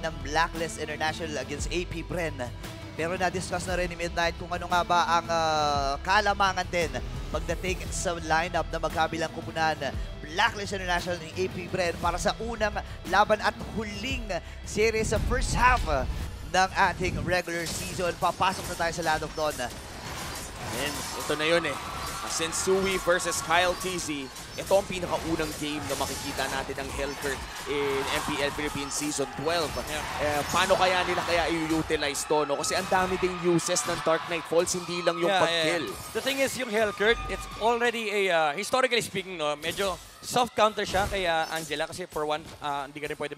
ng Blacklist International against AP Bren. Pero na-discuss na rin ni Midnight kung ano nga ba ang kalamangan din pagdating sa lineup na magkabilang kupunan Blacklist International ng AP Bren para sa unang laban at huling series sa first half ng ating regular season. Papasok na tayo sa Land of Dawn. And ito na yun eh. Sensui versus Kyle TZ. Ito ang pinakaunang game na makikita natin ng Hellcurt in MPL Philippines Season 12. Paano kaya nila i-utilize to? No? Kasi ang dami ding uses ng Dark Knight Falls, hindi lang yung pag-kill. The thing is, yung Hellcurt, it's already a, historically speaking, no, medyo soft counter siya kay Angela kasi for one, hindi ka rin pwede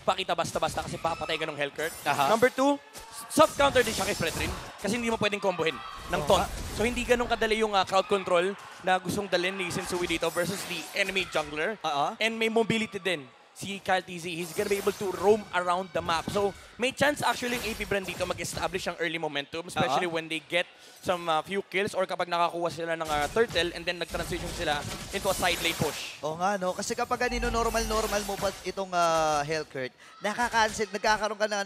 pakita basta-basta kasi papatay ka ng Hellcurt. Number two, soft counter din siya kay Fredrin kasi hindi mo pwedeng combohin ng taunt. So hindi ganun kadali yung crowd control na gustong dalhin ni Sensui dito versus the enemy jungler. And may mobility din si Kyle TZ. He's gonna be able to roam around the map. So may chance actually yung AP Bren dito mag-establish ang early momentum, especially when they get some few kills or kapag nakakuha sila ng turtle and then nag-transition sila into a side lane push. Oo nga, no? Kasi kapag normal mo pa itong Hellcurt, nagkakaroon ka na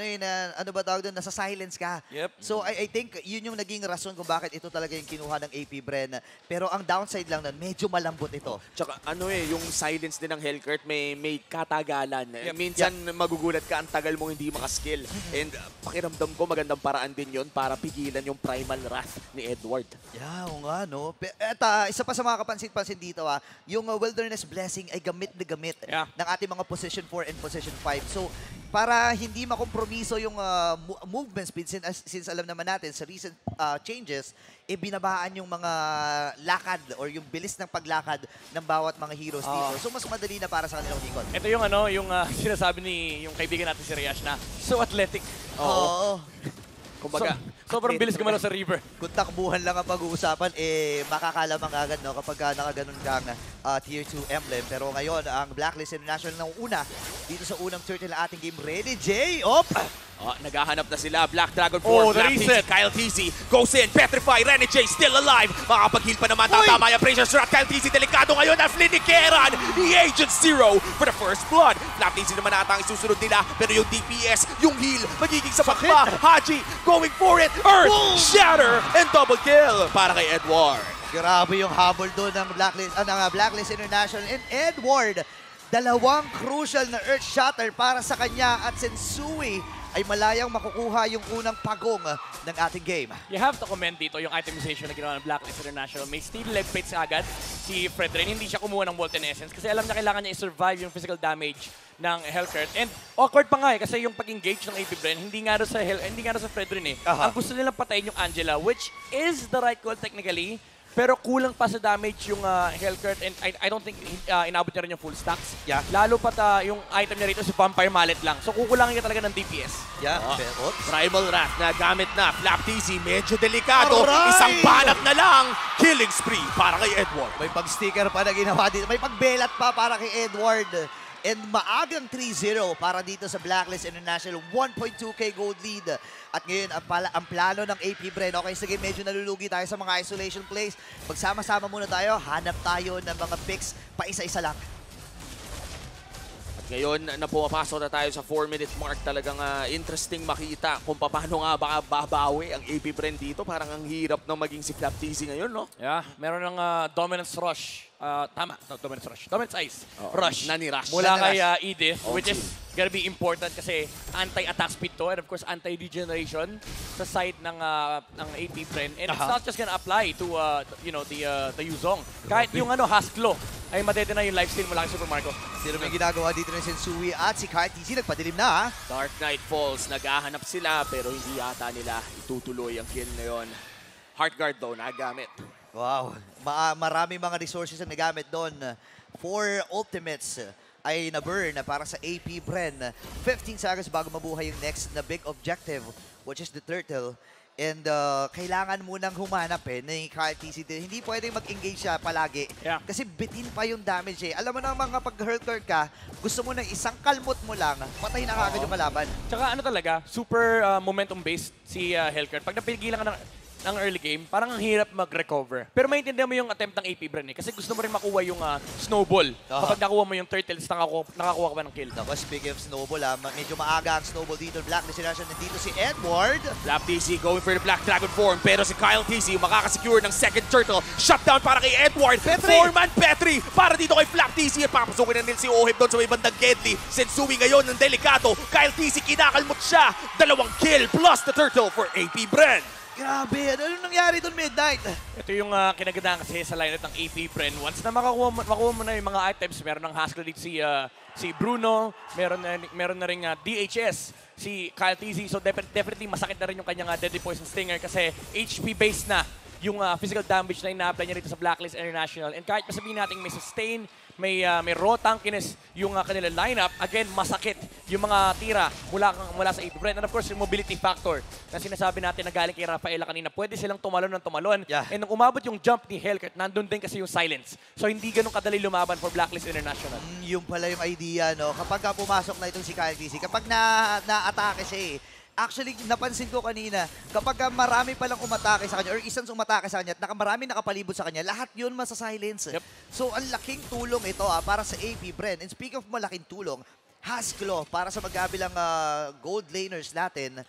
ano ba tawag doon, nasa silence ka. Yep. So I think yun yung naging rason kung bakit ito talaga yung kinuha ng AP Bren. Pero ang downside lang nun, medyo malambot ito. Tsaka yung silence din ng Hellcurt may katagalan. Minsan magugulat ka, ang tagal mong hindi makaskill. And pakiramdam ko magandang paraan din yon para pigilan yung Primal Wrath ni Edward. Yeah, oo nga, no? At isa pa sa mga kapansin-pansin dito, yung Wilderness Blessing ay gamit na gamit ng ating mga Position 4 and Position 5. So, para hindi makompromiso yung movement speed, since alam naman natin sa recent changes, binabaan yung mga lakad or yung bilis ng paglakad ng bawat mga heroes dito. So, mas madali na para sa kanilang ikot. Ito yung yung sinasabi ni yung kaibigan natin si Riash na so athletic. Oo. Kumbaga, sobrang bilis gumalaw sa river. Kung takbuhan lang ang pag-uusapan, makakalamang agad, no? Kapag nakaganon kang Tier 2 emblem. Pero ngayon, ang Blacklist International ng una, dito sa unang turtle na ating game. Ready, Jay? naghahanap na sila. Black Dragon 4, Black TZ, Kyle TZ goes in, Petrify, Rene J still alive. Makakapag-heal pa naman, tatama yung pressure shot. Kyle TZ delikado ngayon, Aflin ni Keran, the Agent Zero for the first blood. Black TZ naman ata ang isusunod nila, pero yung DPS, yung heal, magiging sapat pa. Haji going for it, Earth, Shatter, and double kill para kay Edward. Grabe yung habol doon ng Blacklist International. And Edward, dalawang crucial na Earth Shatter para sa kanya at Sensui ay malayang makukuha yung unang pagong ng ating game. You have to commend dito yung itemization na ginawa ng Blacklist International. May steel leg plates agad si Fredrin. Hindi siya kumuha ng Molten Essence kasi alam niya kailangan niya i-survive yung physical damage ng Hellcurt. And awkward pa nga kasi yung pag-engage ng AP Bren, hindi nga sa Fredrin Ang gusto nilang patayin yung Angela, which is the right call technically. Pero kulang pa sa damage yung Hellcurt and I don't think inabot niya rin yung full stacks. Yeah. Lalo pat yung item niya rito si Vampire Mallet lang. So kukulangin niya talaga ng DPS. Yeah. Primal Wrath na gamit na. Flap TZ, medyo delikado. Isang banat na lang. Killing spree para kay Edward. May pag-sticker pa na ginawa dito. May pagbelat pa para kay Edward. And maagang 3-0 para dito sa Blacklist International. 1.2k gold lead. At ngayon, ang plano ng AP Bren. Okay, sige, medyo nalulugi tayo sa mga isolation plays. Pagsama-sama muna tayo, hanap tayo ng mga picks pa isa-isa lang. At ngayon, na pumapasok na tayo sa 4-minute mark. Talagang interesting makita kung paano nga baka babawi ang AP Bren dito. Parang ang hirap ng maging si Flap TZ ngayon, no? Yeah, meron ng Dominance Rush. Tama, no, Dominance Rush. Dominance Ice. Rush. Nani-rush. Mula kay Edith, which is gonna be important kasi anti-attack speed to and of course anti-regeneration sa side ng AP Bren. And it's not just gonna apply to the Yuzong. Kahit yung Hasklo ay madedena yung lifesteal mula kay Super Marco. Sino may ginagawa dito ng Sensui at si Kyle TZ nagpadilim na Dark Knight Falls, naghahanap sila pero hindi yata nila itutuloy ang kill na yun. Heartguard daw nagamit. Wow, marami mga resources ang nagamit doon. 4 ultimates ay na-burn para sa AP Bren. 15 seconds bago mabuhay yung next na big objective, which is the turtle. And kailangan munang humanap ni Kyle TZ. Hindi pwedeng mag-engage siya palagi. Yeah. Kasi bitin pa yung damage Alam mo naman kapag hurler ka, gusto mo na isang kalmot mo lang, patay na kagad yung kalaban. Tsaka talaga, super momentum-based si Hellcurt. Pag napigilan ka ng ng early game, parang ang hirap mag-recover. Pero maintindihan mo yung attempt ng AP Bren kasi gusto mo rin makuha yung snowball. Kapag nakuha mo yung turtles, nakakuha ka ba ng kill? Naku, speaking of snowball, medyo maaga ang snowball dito. Blacklist International, nandito si Edward. Flap TC going for the Black Dragon form, pero si Kyle TC makakasecure ng second turtle. Shutdown para kay Edward. Four-man Petri para dito kay Flap TC. At papasukin na nila si Oheb doon sa may bandang Gedli. Sensui ngayon ng delikado. Kyle TC kinakalmot siya. 2 kill plus the turtle for AP Bren. Grabe, ano nangyari doon, Midnight? Ito yung kinagandaan kasi sa lineup ng AP Bren. Once na makuha mo na yung mga items, meron ng Haskell dito si Bruno, meron na rin DHS, si Kyle TZ. So definitely masakit na rin yung kanyang Deadly Poison Stinger kasi HP based na yung physical damage na ina-apply niya rito sa Blacklist International. And kahit masabihin natin may sustain, may raw tankiness yung kanilang lineup, again, masakit yung mga tira mula sa AP Bren. And of course, yung mobility factor na sinasabi natin na galing kay Rafaela kanina, pwede silang tumalon ng tumalon. Yeah. And nung umabot yung jump ni Hellcat, nandun din kasi yung silence. So hindi ganun kadali lumaban for Blacklist International. Yung pala yung idea, no? Kapag pumasok na itong si Kyle TC, kapag na-atake siya actually, napansin ko kanina, kapag marami palang umatake sa kanya or isang umatake sa kanya at marami nakapalibot sa kanya, lahat yun masa-silence. Yep. So, ang laking tulong ito para sa AP Bren. And speak of malaking tulong, Haskell para sa magkabilang gold laners natin.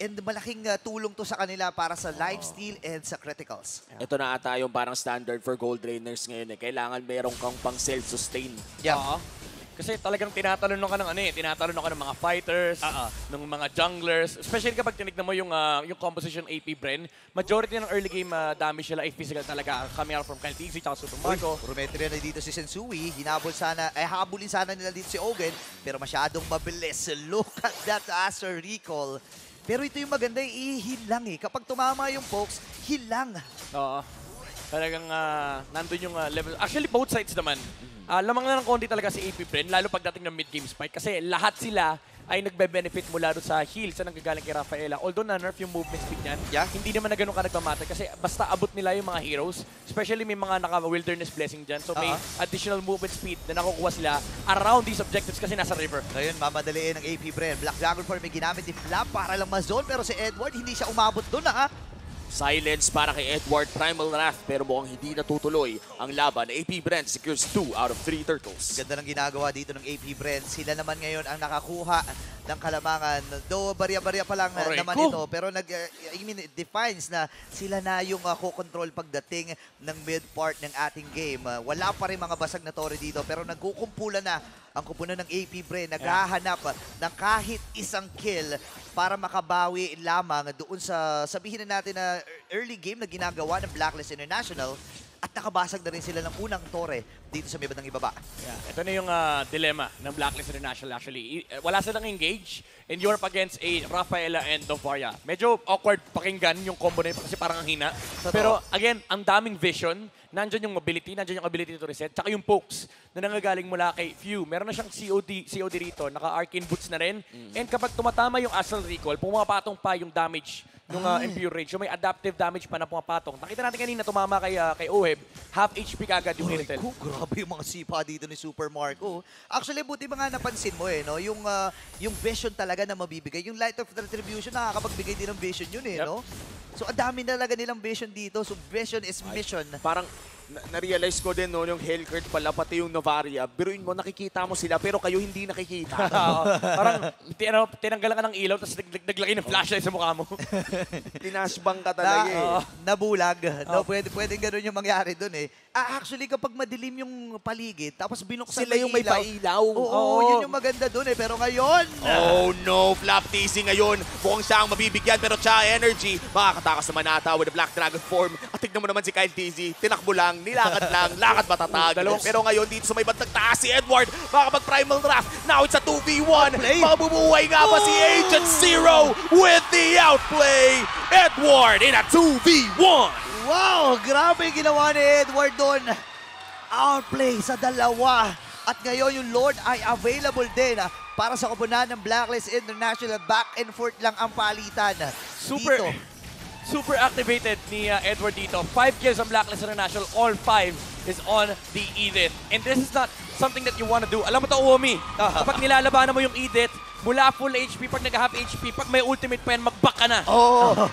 And malaking tulong to sa kanila para sa lifesteal and sa criticals. Ito na ata yung parang standard for gold drainers ngayon. Kailangan meron kang pang self-sustain. Yeah. Kasi talagang tinatalon ka ng mga fighters, ng mga junglers. Especially kapag tinignan mo yung composition AP Bren, majority ng early game damage nila ay physical talaga. Coming out from Kyle TZ, tsaka Super Marco. Rumetri na dito si Sensui. Habulin sana nila dito si Ogen, pero masyadong mabilis. Look at that Acer recall. Pero ito yung maganda, hilang Kapag tumama yung pokes, hilang. Oo. Talagang nandun yung level. Actually, both sides naman. Lamang na ng konti talaga si AP Bren, lalo pagdating ng mid-game spike. Kasi lahat sila ay nagbe-benefit mula doon sa heals na nanggagaling kay Rafaela. Although na-nerf yung movement speed niyan, hindi naman na ganun ka nagmamatter. Kasi basta abot nila yung mga heroes, especially may mga naka-wilderness blessing dyan. So may additional movement speed na nakukuha sila around these objectives kasi nasa river. Ngayon, mamadaliin ng AP Bren. Black Dragon Form may ginamit ni Flap para lang ma-zone. Pero si Edward, hindi siya umabot doon Silence para kay Edward Primal Wrath pero mukhang hindi natutuloy ang laban. AP Bren secures 2 out of 3 turtles. Ganda ng ginagawa dito ng AP Bren. Sila naman ngayon ang nakakuha ng kalamangan. Though barya-barya pa lang naman ito. Pero it defines na sila na yung control pagdating ng mid part ng ating game. Wala pa rin mga basag na tore dito pero nagkukumpulan na ang kupunan ng AP Bren. Naghahanap ng kahit isang kill para makabawi lamang doon sa sabihin na natin na early game na ginagawa ng Blacklist International at nakabasag na rin sila ng unang tore dito sa may bandang ibaba. Ito na yung dilemma ng Blacklist International actually. Wala silang engage and you're up against a Rafaela and Dovaria. Medyo awkward pakinggan yung combo na yun kasi parang ang hina. Pero again, ang daming vision. Nandyan yung ability to reset, tsaka yung pokes na nanggagaling mula kay Few. Meron na siyang COD rito, naka-arcane boots na rin. And kapag tumatama yung Astral Recall, pumapatong pa yung damage ng Impure Rage. So may adaptive damage pa na pumapatong. Nakita natin kanina, tumama kay Oheb, half HP kagad yung Intel. Grabe yung mga sipa dito ni Super Marco. Actually, buti ba nga napansin mo no? Yung vision talaga na mabibigay. Yung Light of Retribution, nakakapagbigay din ng vision yun no? So, ang dami talaga nilang vision dito. So, vision is mission. Parang na-realize ko din yung Hellcat pala, pati yung Novaria. Biruin mo, nakikita mo sila, pero kayo hindi nakikita. Parang tinanggalan ka ng ilaw, tapos naglagay ng flashlight sa mukha mo. Tinashbang ka talaga Nabulag. No, pwedeng ganun yung mangyari dun Actually, kapag madilim yung paligid, tapos binuksan sila yung may pailaw. Oo, yun yung maganda dun Pero ngayon... Oh no, Flap TC ngayon. Mukhang siya ang mabibigyan, pero Cha Energy makakatakas naman ata with the Black Dragon form. At tignan mo naman si Kyle TZ. Tinakbo lang, nilakad lang, lakad matatag. Pero ngayon dito sa may bandang taas si Edward, makakapag-Primal Wrath. Now it's a 2v1. Mabubuhay nga ba si Agent Zero with the outplay? Edward in a 2v1. Wow! Grabe ginawa ni Edward doon. Outplay sa dalawa. At ngayon yung Lord ay available din para sa koponan ng Blacklist International. Back and forth lang ang palitan. Super activated ni Edward dito. 5 kills ang Blacklist International, all 5 is on the Edith. And this is not something that you want to do. Alam mo to, Uomi, kapag nilalabanan mo yung Edith, mula full HP, pag nag-half HP, pag may ultimate pa yan, mag-back ka na.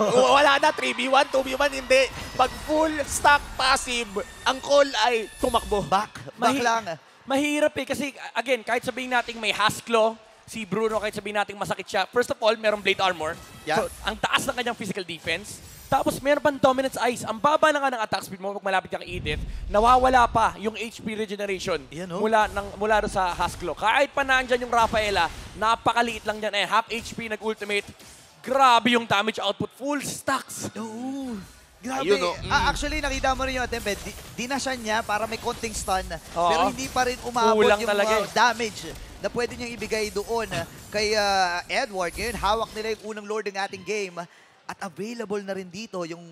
Wala na, 3v1, 2v1, hindi. Pag full stack passive, ang call ay tumakbo. Back lang. Mahirap kasi again, kahit sabihin natin may Hasklo, si Bruno, kahit sabihin natin masakit siya, first of all, merong Blade Armor. Yeah. So, ang taas ng kanyang physical defense. Tapos meron pang Dominance Ice. Ang baba na nga ng attack speed mo pag malapit kang Edith, nawawala pa yung HP regeneration mula rin sa Hasklo. Kahit pa nandyan yung Rafaela, napakaliit lang dyan. Half HP nag-ultimate. Grabe yung damage output. Full stacks. Grabe. Actually, nakita mo rin yung attempt. Dinasya niya para may konting stun. Pero hindi pa rin umabot yung damage na pwede niyang ibigay doon kay Edward. Ngayon, hawak nila yung unang Lord ng ating game. At available na rin dito yung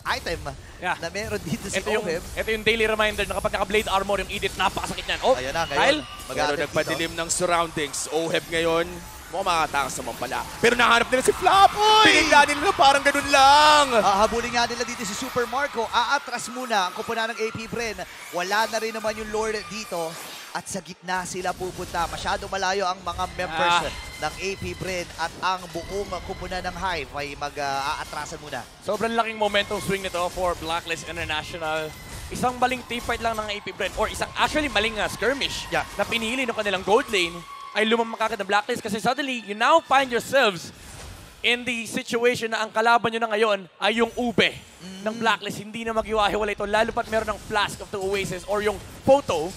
item na meron dito si Oheb. Ito yung daily reminder na kapag naka-Blade Armor yung Edith, napakasakit niyan. Ayan na, ngayon. Pero nagpadilim ng surroundings. Oheb ngayon, mukhang makatakas naman pala. Pero nahanap nila si Flop! Tinignan nila parang ganun lang! Habulin nga nila dito si Super Marco. Aatras muna ang kupunan ng AP Bren. Wala na rin naman yung Lord dito. At sa gitna sila pupunta. Masyado malayo ang mga members ng AP Bren at ang buong kupunan ng Hive ay mag-aatrasan muna. Sobrang laking momentum swing nito for Blacklist International. Isang maling team fight lang ng AP Bren or isang actually maling skirmish na pinili ng kanilang gold lane ay lumamang kagad ng Blacklist kasi suddenly, you now find yourselves in the situation na ang kalaban nyo na ngayon ay yung ube ng Blacklist. Hindi na maghiwa-hiwalay ito, lalo pat meron ng Flask of the Oasis or yung photo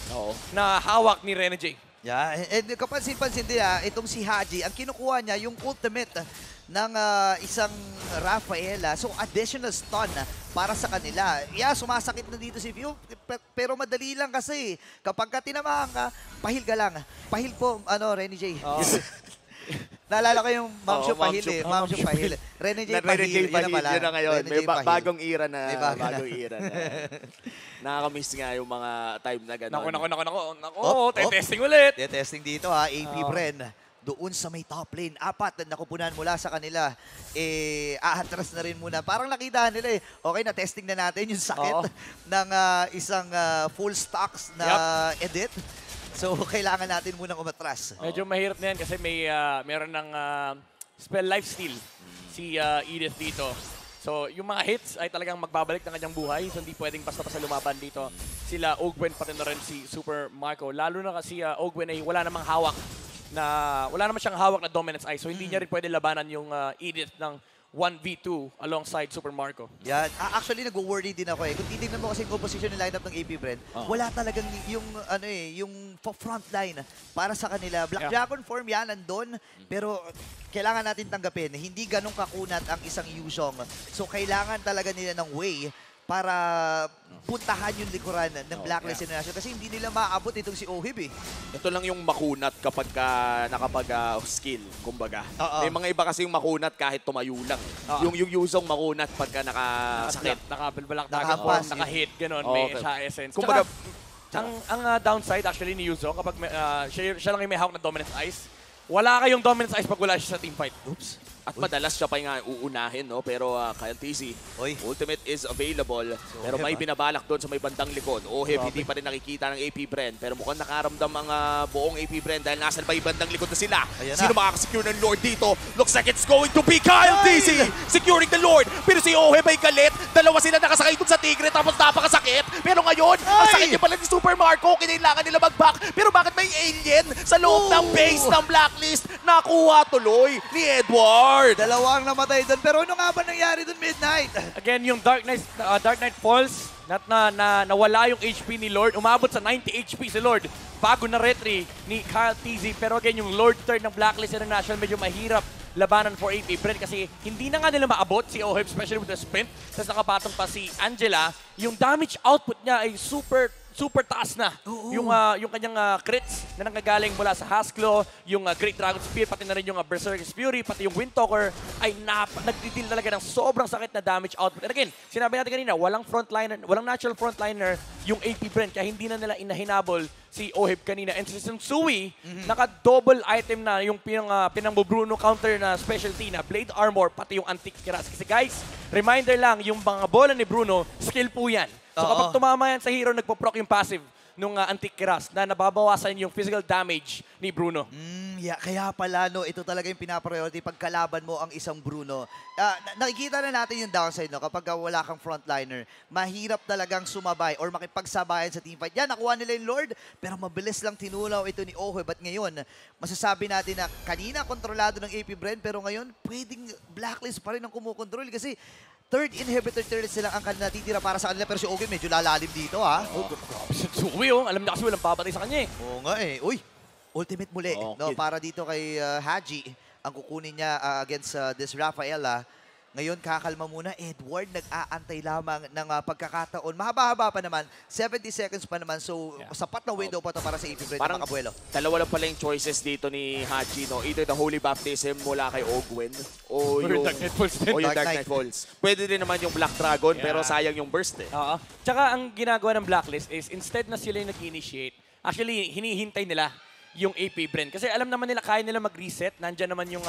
na hawak ni Rene J. Yeah, and kapansin-pansin din itong si Haji, ang kinukuha niya yung ultimate ng isang Rafaela. So, additional stun para sa kanila. Yeah, sumasakit na dito si View, pero madali lang kasi. Kapag ka tinamahan ka, pahil ka lang. Pahil po, Rene J. Naalala ko yung Ma'am Shu Pahil Ma'am Shu Pahil. Rene J. Pahil. Yun na ngayon. May bagong era na. Nakakamiss nga yung mga time na gano'n. Naku, testing ulit. Testing dito AP Bren. Doon sa may top lane, 4 na nakupunan mula sa kanila, aatras na rin muna. Parang nakita nila okay na testing na natin yung sakit ng isang full stocks na edit. So, kailangan natin munang umatras. Medyo mahirap na yan kasi meron ng spell lifesteal si Edith dito. So, yung mga hits ay talagang magbabalik ng kanyang buhay. So, hindi pwedeng basta-basta lumaban dito. Sila Ogwen pati na rin si Super Marco. Lalo na kasi Ogwen ay wala namang siyang hawak na Dominance Ice. So, hindi niya rin pwede labanan yung Edith ng 1v2 alongside Super Marco. Yan. Actually, nag-worry din ako Kung titignan mo kasi yung composition ng lineup ng AP Bren, wala talagang yung, yung front line para sa kanila. Black Dragon form yan, nandun. Pero kailangan natin tanggapin, hindi ganun kakunat ang isang Yuzhong. So, kailangan talaga nila ng way para puntahan yung likuran ng Blacklist International kasi hindi nila maaabot itong si Ohib Ito lang yung makunat kapag nakapag-skill, kumbaga. May mga iba kasi yung makunat kahit tumayo lang. Yung Yuzhong makunat pagka nakasakit. Nakabalbalak naka-hit, gano'n, may siya essence. Kumbaga, ang downside actually ni Yuzhong kapag siya lang yung may hawak na Dominance Ice, wala kayong Dominance Ice pag wala siya sa teamfight. Oops. At madalas siya pa nga uunahin, no? Pero Kyle TC, ultimate is available. Pero may binabalak doon sa may bandang likod. Oheb, hindi pa rin nakikita ng AP Bren. Pero mukhang nakaramdam ang buong AP Bren dahil nasa may bandang likod na sila. Sino makakasecure ng Lord dito? Looks like it's going to be Kyle TC! Securing the Lord! Pero si Oheb ay galit. Dalawa sila nakasakay doon sa Tigre tapos napakasakit. Pero ngayon, ang sakit niya pala ni Super Marco. Kinailangan nila mag-back. Pero bakit may alien sa loob ng base ng Blacklist? Nakuha tuloy ni Edward. Dalawang namatay doon. Pero ano nga ba nangyari doon, Midnight? Again, yung Dark Knight Falls, nawala yung HP ni Lord. Umabot sa 90 HP si Lord bago na retry ni Kyle TZ. Pero again, yung Lord turn ng Blacklist International medyo mahirap labanan for AP Bren kasi hindi na nga nila maabot si Oheb, especially with the sprint. Tapos nakapatong pa si Angela. Yung damage output niya ay super super taas na. Yung kanyang crits na nanggagaling mula sa Haskell, yung Great Dragon Spear, pati na rin yung Berserker's Fury, pati yung Windtalker ay nagdi-deal talaga ng sobrang sakit na damage output. And again, sinabi natin kanina, walang natural frontliner yung AP Brent, kaya hindi na nila inahinabol si Oheb kanina. And si Sensui, naka-double item na yung pinang-Bruno counter na specialty na Blade Armor, pati yung Antique Kiras. Kasi guys, reminder lang, yung mga bola ni Bruno, skill po yan. So kapag tumama yan sa hero, nagpo-proc yung passive nung Antique Kiras na nababawasan yung physical damage ni Bruno. Kaya pala, no, ito talaga yung pinapriority pag kalaban mo ang isang Bruno. Nakikita na natin yung downside, no? Kapag wala kang frontliner, mahirap talagang sumabay or makipagsabayan sa teamfight. Yan, nakuha nila yung Lord, pero mabilis lang tinulaw ito ni Oheb. At ngayon, masasabi natin na kanina kontrolado ng AP Bren, pero ngayon, pwedeng blacklist pa rin ang kumukontrol kasi third inhibitor turret sila ang kanila natitira para sa kanila, pero si Oheb medyo lalalim dito, ha? Sensui, alam niya kasi walang papatay sa kanya eh. Oo nga eh. Uy, ultimate muli, no, para dito kay Haji, ang kukunin niya against this Rafaela. Ngayon, kakalma muna. Edward, nag-aantay lamang ng pagkakataon. Mahaba-haba pa naman. 70 seconds pa naman. So, sapat na window pa ito para sa AP Bren na makabuelo. Dalawa lang pala yung choices dito ni Haji, no? Either the Holy Baptism mula kay Ogwen o yung Dark Knight Falls. Pwede din naman yung Black Dragon, pero sayang yung burst eh. Tsaka ang ginagawa ng Blacklist is instead na sila yung nag-initiate, actually, hinihintay nila yung AP Bren. Kasi alam naman nila, kaya nila mag-reset. Nandyan naman yung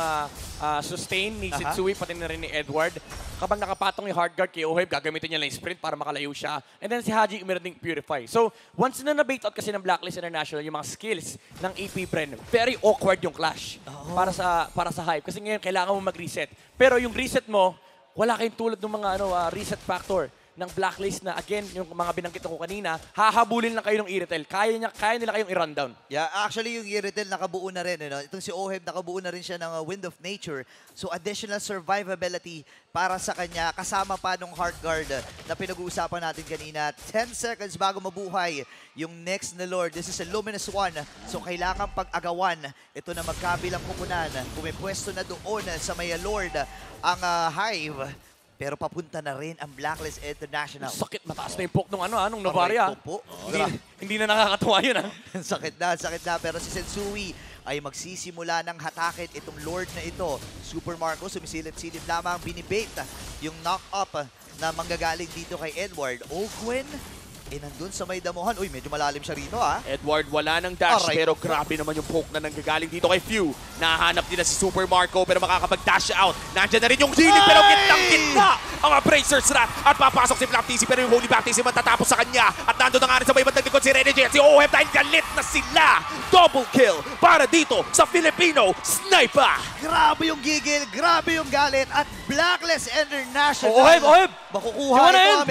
sustain ni Sensui, pati na rin ni Edward. Kapag nakapatong yung hard guard kay Oheb, gagamitin niya lang yung sprint para makalayo siya. And then si Haji, meron ding Purify. So, once na na-bait out kasi ng Blacklist International yung mga skills ng AP Bren, very awkward yung clash para sa hype. Kasi ngayon, kailangan mo mag-reset. Pero yung reset mo, wala kayong tulad ng mga reset factor ng Blacklist na, again, yung mga binanggit ko kanina, hahabulin lang kayo ng Irithel. Kaya nila kayong i-rundown. Yeah, actually, yung Irithel nakabuo na rin. Itong si Oheb, nakabuo na rin siya ng Wind of Nature. So, additional survivability para sa kanya. Kasama pa nung Heart Guard na pinag-uusapan natin kanina. 10 seconds bago mabuhay yung next na Lord. This is a Luminous One. So, kailangan pag-agawan. Ito na magkabilang kupunan. Pumipwesto na doon sa may Lord ang Hive. Pero papunta na rin ang Blacklist International. Sakit, mataas na yung poke nung nung Novaria. Hindi na nakakatuwa yun, sakit na. Pero si Sensui ay magsisimula ng hatakin itong Lord na ito. Super Marco, sumisilip-silip lamang, binibait yung knock-up na manggagaling dito kay Edward. Ogwen, nandun sa may damuhan. Uy, medyo malalim siya rito, Edward, wala ng dash, pero grabe naman yung poke na nanggagaling dito kay Few. Nahanap nila si Super Marco, pero makakapag-dash out. Nandiyan na rin yung Gilip, pero gitnang-gitna ang Abracer's Rat. At papasok si Flaptisi, pero yung Holy Baptism ang tatapos sa kanya. At nandun na nga rin sa may bandang likod si Renegade at si Oheb dahil galit na sila. Double kill para dito sa Filipino Sniper. Grabe yung gigil, grabe yung galit. At Blacklist International. Oheb! Makukuha ito.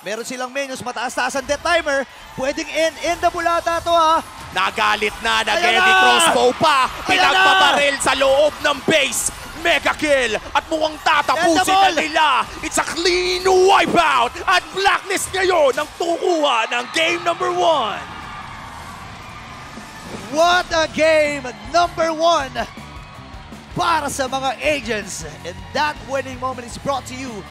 Meron silang minions, mataas-taas ang death timer. Pwedeng end the bulata to, Nagalit na, nag-heavy crossbow pa. Pinagpabaril sa loob ng base. Mega kill at mukhang tatapusin na nila. It's a clean wipeout. At Blacklist ngayon ang tukuha ng game number 1. What a game number 1 para sa mga agents. And that winning moment is brought to you